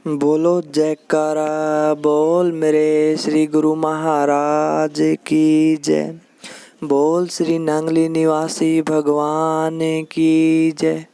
बोलो जयकारा बोल मेरे श्री गुरु महाराज की जय। बोल श्री नंगली निवासी भगवान की जय।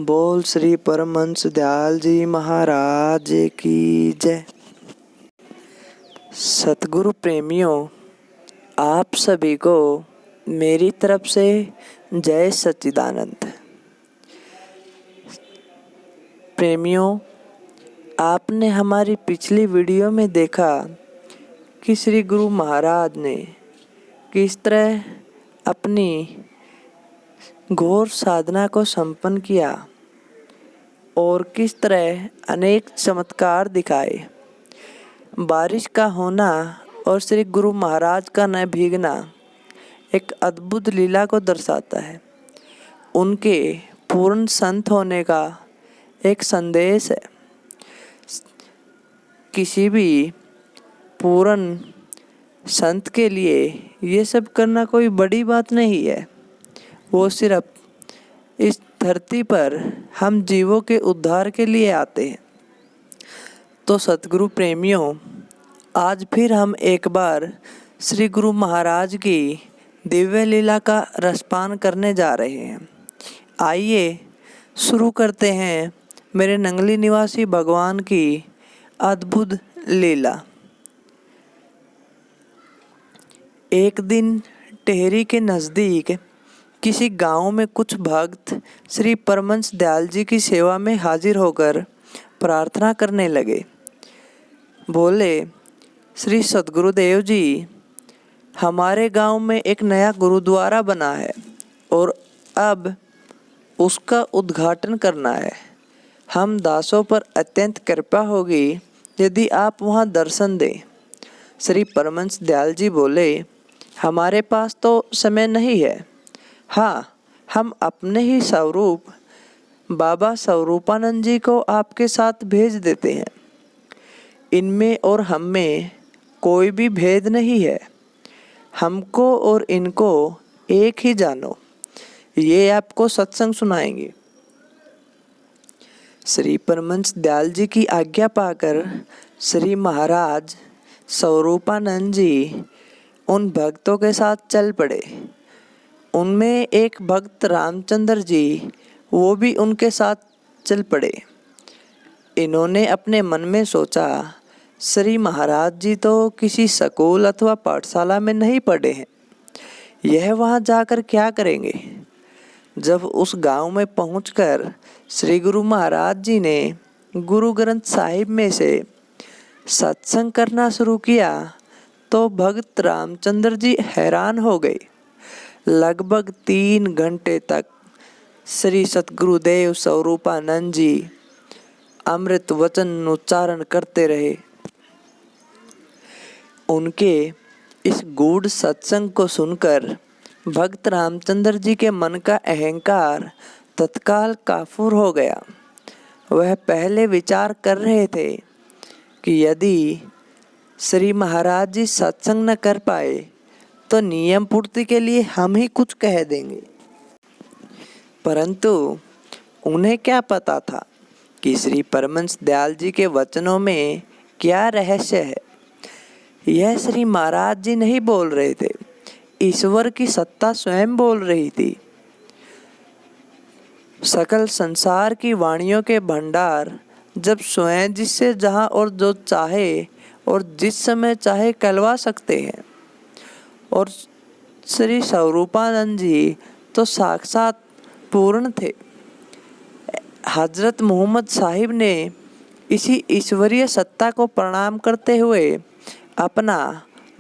बोल श्री परमहंस दयाल जी महाराज की जय। सतगुरु प्रेमियों, आप सभी को मेरी तरफ से जय सच्चिदानंद। प्रेमियों, आपने हमारी पिछली वीडियो में देखा कि श्री गुरु महाराज ने किस तरह अपनी घोर साधना को संपन्न किया और किस तरह अनेक चमत्कार दिखाए। बारिश का होना और श्री गुरु महाराज का न भीगना एक अद्भुत लीला को दर्शाता है। उनके पूर्ण संत होने का एक संदेश है। किसी भी पूर्ण संत के लिए ये सब करना कोई बड़ी बात नहीं है। वो सिर्फ इस धरती पर हम जीवों के उद्धार के लिए आते हैं। तो सतगुरु प्रेमियों, आज फिर हम एक बार श्री गुरु महाराज की दिव्य लीला का रसपान करने जा रहे हैं। आइए शुरू करते हैं मेरे नंगली निवासी भगवान की अद्भुत लीला। एक दिन टेहरी के नज़दीक किसी गांव में कुछ भक्त श्री परमहंस दयाल जी की सेवा में हाजिर होकर प्रार्थना करने लगे। बोले, श्री सतगुरुदेव जी, हमारे गांव में एक नया गुरुद्वारा बना है और अब उसका उद्घाटन करना है। हम दासों पर अत्यंत कृपा होगी यदि आप वहां दर्शन दें। श्री परमहंस दयाल जी बोले, हमारे पास तो समय नहीं है। हाँ, हम अपने ही स्वरूप बाबा स्वरूपानंद जी को आपके साथ भेज देते हैं। इनमें और हम में कोई भी भेद नहीं है। हमको और इनको एक ही जानो। ये आपको सत्संग सुनाएंगे। श्री परमहंस दयाल जी की आज्ञा पाकर श्री महाराज स्वरूपानंद जी उन भक्तों के साथ चल पड़े। उनमें एक भक्त रामचंद्र जी, वो भी उनके साथ चल पड़े। इन्होंने अपने मन में सोचा, श्री महाराज जी तो किसी स्कूल अथवा पाठशाला में नहीं पढ़े हैं, यह वहाँ जाकर क्या करेंगे। जब उस गांव में पहुंचकर श्री गुरु महाराज जी ने गुरु ग्रंथ साहिब में से सत्संग करना शुरू किया तो भक्त रामचंद्र जी हैरान हो गए। लगभग 3 घंटे तक श्री सतगुरुदेव स्वरूपानंद जी अमृत वचन उच्चारण करते रहे। उनके इस गूढ़ सत्संग को सुनकर भक्त रामचंद्र जी के मन का अहंकार तत्काल काफूर हो गया। वह पहले विचार कर रहे थे कि यदि श्री महाराज जी सत्संग न कर पाए तो नियम पूर्ति के लिए हम ही कुछ कह देंगे। परंतु उन्हें क्या पता था कि श्री परमहंस दयाल जी के वचनों में क्या रहस्य है। यह श्री महाराज जी नहीं बोल रहे थे, ईश्वर की सत्ता स्वयं बोल रही थी। सकल संसार की वाणियों के भंडार जब स्वयं जिससे जहाँ और जो चाहे और जिस समय चाहे कहलवा सकते हैं। और श्री स्वरूपानंद जी तो साक्षात पूर्ण थे। हजरत मोहम्मद साहिब ने इसी ईश्वरीय सत्ता को प्रणाम करते हुए अपना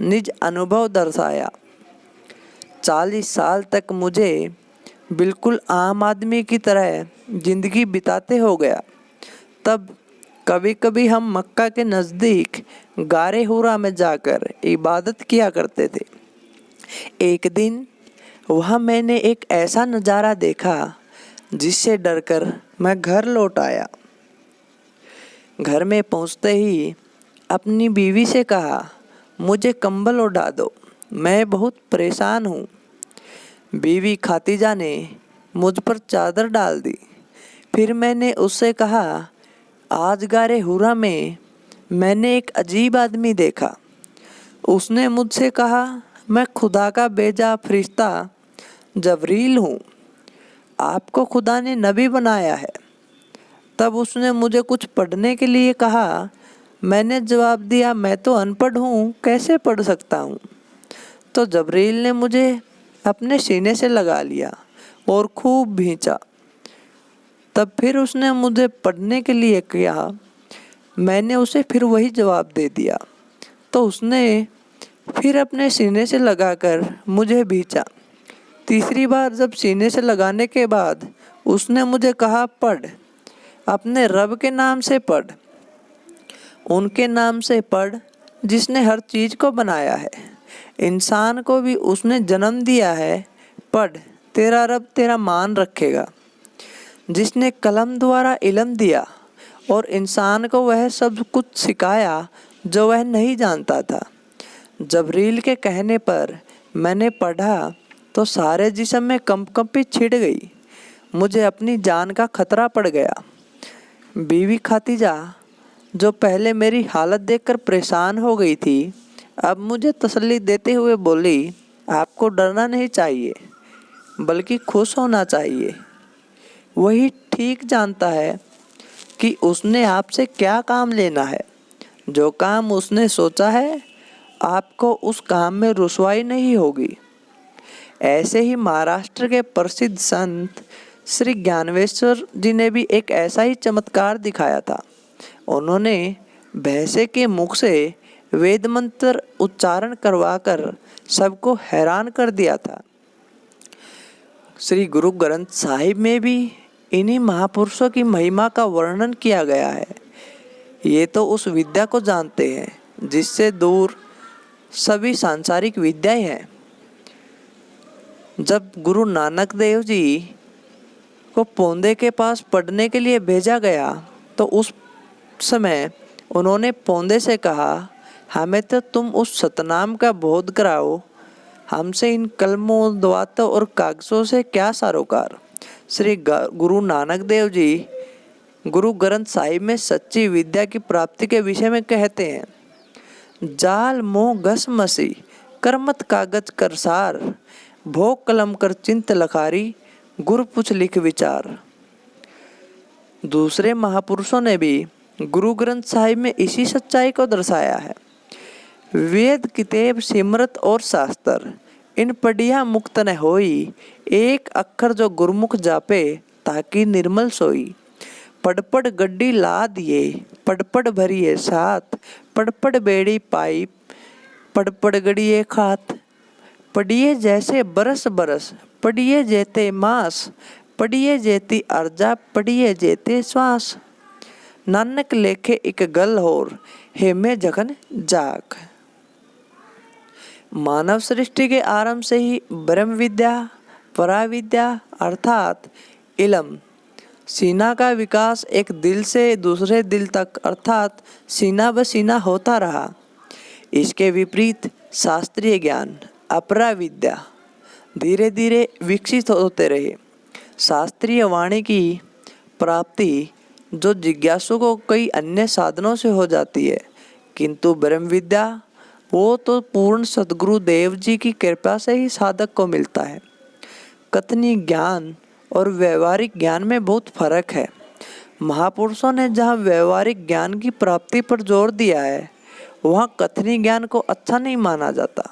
निज अनुभव दर्शाया। 40 साल तक मुझे बिल्कुल आम आदमी की तरह जिंदगी बिताते हो गया। तब कभी कभी हम मक्का के नज़दीक गारे हुरा में जाकर इबादत किया करते थे। एक दिन वहाँ मैंने एक ऐसा नज़ारा देखा जिससे डरकर मैं घर लौट आया। घर में पहुँचते ही अपनी बीवी से कहा, मुझे कंबल ओढ़ा दो, मैं बहुत परेशान हूँ। बीवी खातीजा ने मुझ पर चादर डाल दी। फिर मैंने उससे कहा, आज गारे हुरा में मैंने एक अजीब आदमी देखा। उसने मुझसे कहा, मैं खुदा का भेजा फरिश्ता जबरील हूँ, आपको खुदा ने नबी बनाया है। तब उसने मुझे कुछ पढ़ने के लिए कहा। मैंने जवाब दिया, मैं तो अनपढ़ हूँ, कैसे पढ़ सकता हूँ। तो जबरील ने मुझे अपने सीने से लगा लिया और खूब भींचा। तब फिर उसने मुझे पढ़ने के लिए कहा। मैंने उसे फिर वही जवाब दे दिया। तो उसने फिर अपने सीने से लगाकर मुझे भींचा। तीसरी बार जब सीने से लगाने के बाद उसने मुझे कहा, पढ़, अपने रब के नाम से पढ़, उनके नाम से पढ़ जिसने हर चीज़ को बनाया है, इंसान को भी उसने जन्म दिया है। पढ़, तेरा रब तेरा मान रखेगा। जिसने कलम द्वारा इल्म दिया और इंसान को वह सब कुछ सिखाया जो वह नहीं जानता था। जबरील के कहने पर मैंने पढ़ा तो सारे जिस्म में कंपकंपी छिड़ गई। मुझे अपनी जान का खतरा पड़ गया। बीवी खातिजा, जो पहले मेरी हालत देखकर परेशान हो गई थी, अब मुझे तसल्ली देते हुए बोली, आपको डरना नहीं चाहिए बल्कि खुश होना चाहिए। वही ठीक जानता है कि उसने आपसे क्या काम लेना है। जो काम उसने सोचा है, आपको उस काम में रुसवाई नहीं होगी। ऐसे ही महाराष्ट्र के प्रसिद्ध संत श्री ज्ञानेश्वर जी ने भी एक ऐसा ही चमत्कार दिखाया था। उन्होंने भैंसे के मुख से वेद मंत्र उच्चारण करवाकर सबको हैरान कर दिया था। श्री गुरु ग्रंथ साहिब में भी इन्हीं महापुरुषों की महिमा का वर्णन किया गया है। ये तो उस विद्या को जानते हैं जिससे दूर सभी सांसारिक विद्याएं हैं। जब गुरु नानक देव जी को पोंदे के पास पढ़ने के लिए भेजा गया तो उस समय उन्होंने पोंदे से कहा, हमें तो तुम उस सतनाम का बोध कराओ, हमसे इन कलमों, दवातों और कागजों से क्या सरोकार। श्री गुरु नानक देव जी गुरु ग्रंथ साहिब में सच्ची विद्या की प्राप्ति के विषय में कहते हैं, जाल मोह घस मसी करमत कागज कर सार, भोग कलम कर चिंत लखारी, गुरु पुछ लिख विचार। दूसरे महापुरुषों ने भी गुरु ग्रंथ साहिब में इसी सच्चाई को दर्शाया है। वेद किताब सिमरत और शास्त्र, इन पढ़िया मुक्त न होई, एक अक्षर जो गुरमुख जापे ताकि निर्मल सोई। पड़पड़ गड्डी ला दिए, पड़पड़ भरिए साथ, पड़पड़ बेड़ी पाई, पड़पड़ गड़िए खात। पढ़िए जैसे बरस बरस, पढ़िए जेते मास, पढ़िए जेती अर्जा, पढ़िए जेते श्वास। नानक लेखे एक गल होर, हेमे जखन जाग। मानव सृष्टि के आरंभ से ही ब्रह्म विद्या, पराविद्या अर्थात इल्म, सीना का विकास एक दिल से दूसरे दिल तक अर्थात सीना ब सीना होता रहा। इसके विपरीत शास्त्रीय ज्ञान, अपरा विद्या धीरे धीरे विकसित होते रहे। शास्त्रीय वाणी की प्राप्ति जो जिज्ञासु को कई अन्य साधनों से हो जाती है, किंतु ब्रह्म विद्या वो तो पूर्ण सद्गुरु देव जी की कृपा से ही साधक को मिलता है। कथनी ज्ञान और व्यवहारिक ज्ञान में बहुत फर्क है। महापुरुषों ने जहाँ व्यवहारिक ज्ञान की प्राप्ति पर जोर दिया है, वहाँ कथनी ज्ञान को अच्छा नहीं माना जाता।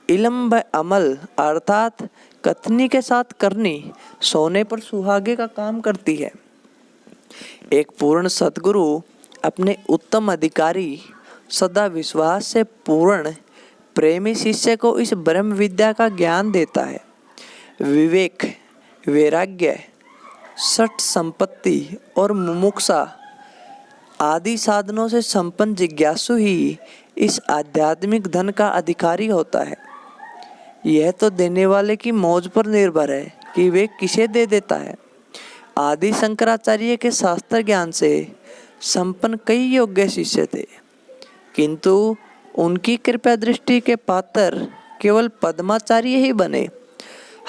इल्म व अमल अर्थात कथनी के साथ करनी सोने पर सुहागे का काम करती है। एक पूर्ण सद्गुरु अपने उत्तम अधिकारी सदा विश्वास से पूर्ण प्रेमी शिष्य को इस ब्रह्म विद्या का ज्ञान देता है। विवेक, वैराग्य, सठ संपत्ति और मुमुक्षा आदि साधनों से संपन्न जिज्ञासु ही इस आध्यात्मिक धन का अधिकारी होता है। यह तो देने वाले की मौज पर निर्भर है कि वे किसे दे देता है। आदि शंकराचार्य के शास्त्र ज्ञान से संपन्न कई योग्य शिष्य थे, किंतु उनकी कृपा दृष्टि के पात्र केवल पद्माचार्य ही बने।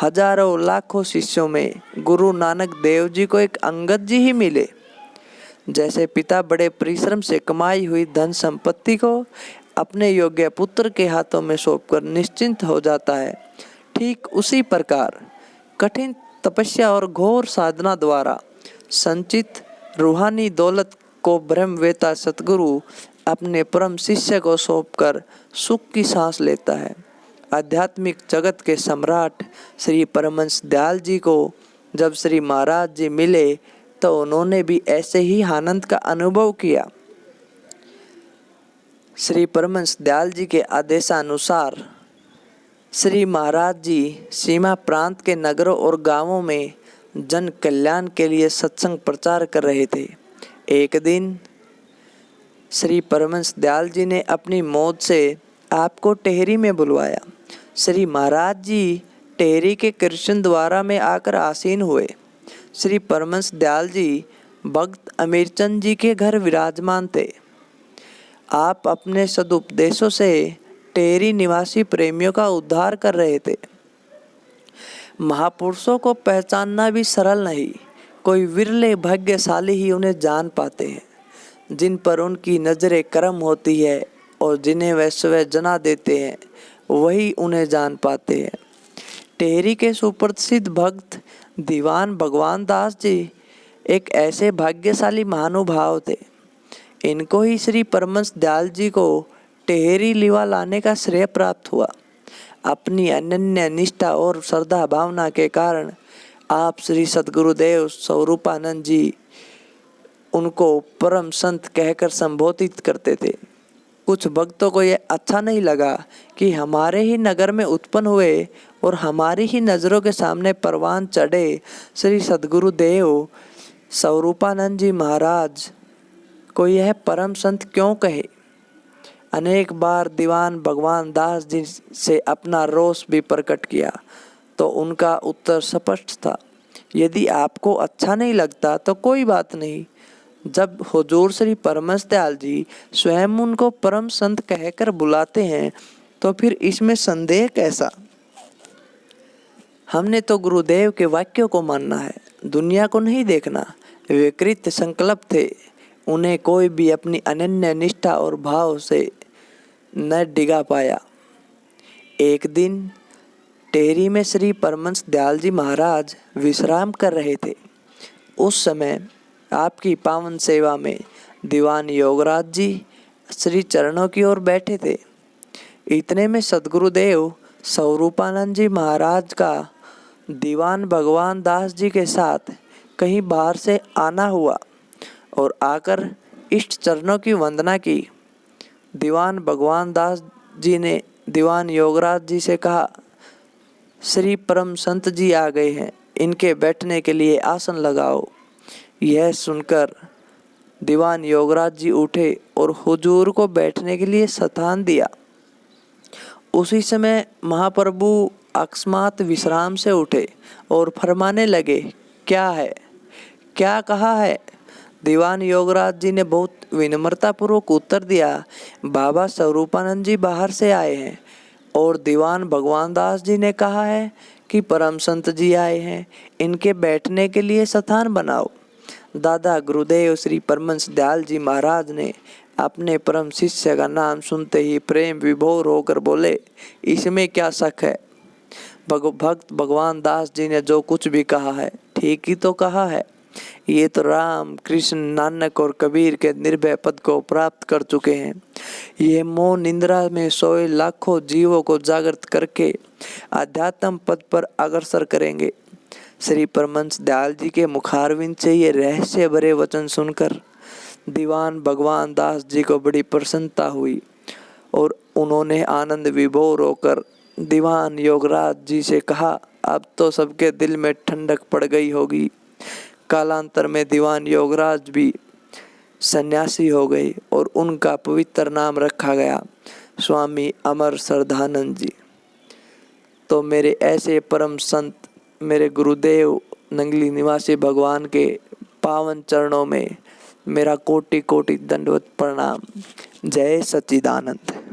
हजारों लाखों शिष्यों में गुरु नानक देव जी को एक अंगद जी ही मिले जैसे पिता बड़े परिश्रम से कमाई हुई धन संपत्ति को अपने योग्य पुत्र के हाथों में सौंपकर निश्चिंत हो जाता है, ठीक उसी प्रकार कठिन तपस्या और घोर साधना द्वारा संचित रूहानी दौलत को ब्रह्मवेता सतगुरु अपने परम शिष्य को सौंपकर सुख की सांस लेता है। आध्यात्मिक जगत के सम्राट श्री परमहंस दयाल जी को जब श्री महाराज जी मिले तो उन्होंने भी ऐसे ही आनंद का अनुभव किया। श्री परमहंस दयाल जी के आदेशानुसार श्री महाराज जी सीमा प्रांत के नगरों और गांवों में जन कल्याण के लिए सत्संग प्रचार कर रहे थे। एक दिन श्री परमहंस दयाल जी ने अपनी मौज से आपको टेहरी में बुलवाया। श्री महाराज जी टेहरी के कृष्ण द्वारा में आकर आसीन हुए। श्री परमहंस दयाल जी भक्त अमीरचंद जी के घर विराजमान थे। आप अपने सदुपदेशों से टेहरी निवासी प्रेमियों का उद्धार कर रहे थे। महापुरुषों को पहचानना भी सरल नहीं, कोई विरले भाग्यशाली ही उन्हें जान पाते हैं, जिन पर उनकी नजरें करम होती है और जिन्हें वे स्वयं जना देते हैं वही उन्हें जान पाते हैं। टेहरी के सुप्रसिद्ध भक्त दीवान भगवान दास जी एक ऐसे भाग्यशाली महानुभाव थे। इनको ही श्री परमहंस दयाल जी को टेहरी लिवा लाने का श्रेय प्राप्त हुआ। अपनी अनन्य निष्ठा और श्रद्धा भावना के कारण आप श्री सद्गुरुदेव स्वरूपानंद जी उनको परम संत कहकर संबोधित करते थे। कुछ भक्तों को यह अच्छा नहीं लगा कि हमारे ही नगर में उत्पन्न हुए और हमारी ही नज़रों के सामने परवान चढ़े श्री सद्गुरुदेव स्वरूपानंद जी महाराज को यह परम संत क्यों कहे। अनेक बार दीवान भगवान दास जी से अपना रोष भी प्रकट किया तो उनका उत्तर स्पष्ट था, यदि आपको अच्छा नहीं लगता तो कोई बात नहीं। जब हुजूर श्री परमहंस दयाल जी स्वयं उनको परम संत कहकर बुलाते हैं तो फिर इसमें संदेह कैसा। हमने तो गुरुदेव के वाक्यों को मानना है, दुनिया को नहीं देखना। वे कृत संकल्प थे, उन्हें कोई भी अपनी अनन्य निष्ठा और भाव से न डिगा पाया। एक दिन टेहरी में श्री परमहंस दयाल जी महाराज विश्राम कर रहे थे। उस समय आपकी पावन सेवा में दीवान योगराज जी श्री चरणों की ओर बैठे थे। इतने में सद्गुरुदेव स्वरूपानंद जी महाराज का दीवान भगवान दास जी के साथ कहीं बाहर से आना हुआ और आकर इष्ट चरणों की वंदना की। दीवान भगवान दास जी ने दीवान योगराज जी से कहा, श्री परम संत जी आ गए हैं, इनके बैठने के लिए आसन लगाओ। यह सुनकर दीवान योगराज जी उठे और हुजूर को बैठने के लिए स्थान दिया। उसी समय महाप्रभु अकस्मात विश्राम से उठे और फरमाने लगे, क्या है, क्या कहा है। दीवान योगराज जी ने बहुत विनम्रता पूर्वक उत्तर दिया, बाबा स्वरूपानंद जी बाहर से आए हैं और दीवान भगवान दास जी ने कहा है कि परम संत जी आए हैं, इनके बैठने के लिए स्थान बनाओ। दादा गुरुदेव श्री परमहंस दयाल जी महाराज ने अपने परम शिष्य का नाम सुनते ही प्रेम विभोर होकर बोले, इसमें क्या शक है। भक्त भगवान दास जी ने जो कुछ भी कहा है ठीक ही तो कहा है। ये तो राम कृष्ण नानक और कबीर के निर्भय पद को प्राप्त कर चुके हैं। ये मोह निंद्रा में सोए लाखों जीवों को जागृत करके आध्यात्म पद पर अग्रसर करेंगे। श्री परमहंस दयाल जी के मुखारविंद से ये रहस्य भरे वचन सुनकर दीवान भगवान दास जी को बड़ी प्रसन्नता हुई और उन्होंने आनंद विभोर होकर दीवान योगराज जी से कहा, अब तो सबके दिल में ठंडक पड़ गई होगी। कालांतर में दीवान योगराज भी सन्यासी हो गए और उनका पवित्र नाम रखा गया स्वामी अमर श्रद्धानंद जी। तो मेरे ऐसे परम संत मेरे गुरुदेव नंगली निवासी भगवान के पावन चरणों में मेरा कोटि कोटि दंडवत प्रणाम। जय सच्चिदानंद।